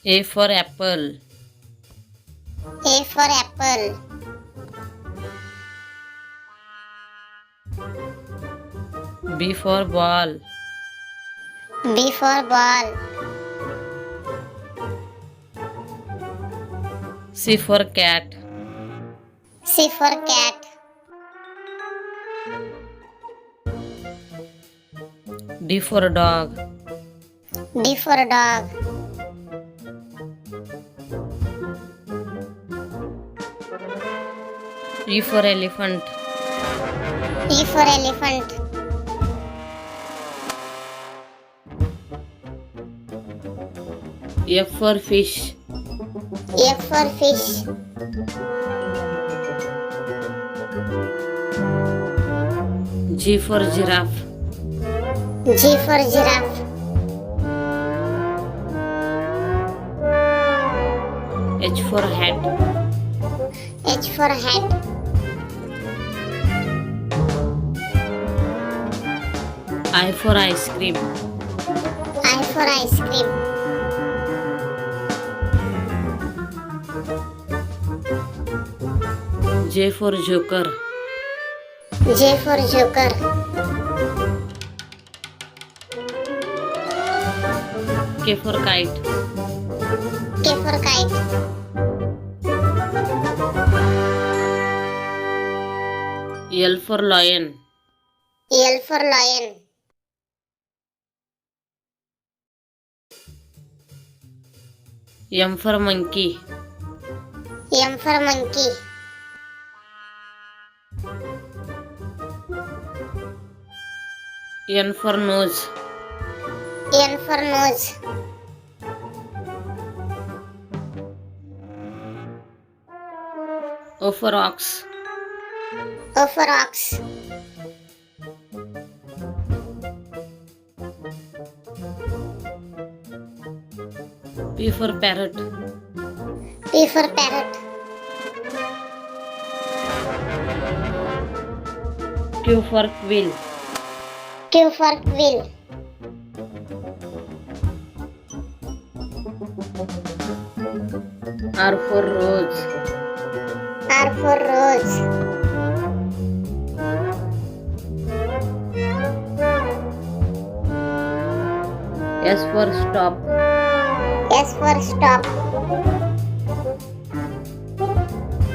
A for apple. A for apple. B for ball. B for ball. C for cat. C for cat. D for dog. D for dog. E for elephant. E for elephant. F for fish. F for fish. G for giraffe. G for giraffe. H for hat. H for hat. I for ice cream. I for ice cream. J for joker. J for joker. K for kite. K for kite. L for lion. L for lion. M for monkey. M for monkey. N for nose. N for nose. O for ox. O for ox. P for parrot. P for parrot. Q for quill. Q for quill. R for rose. R for rose. S for stop. S for stop.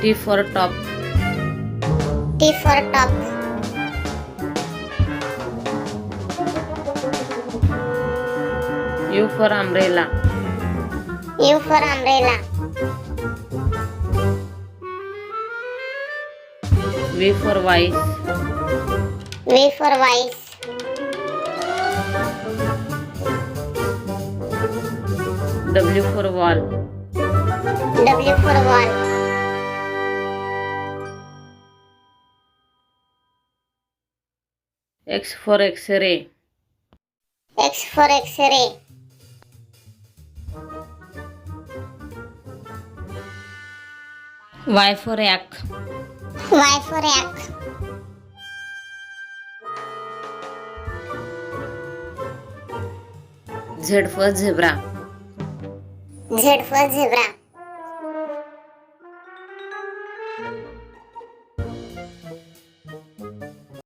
T for top. T for top. U for umbrella. U for umbrella. V for vice. V for vice. W for wall. W for wall. X for x-ray. X for x-ray. Y for yak. Y for yak. Z for zebra. Z for zebra.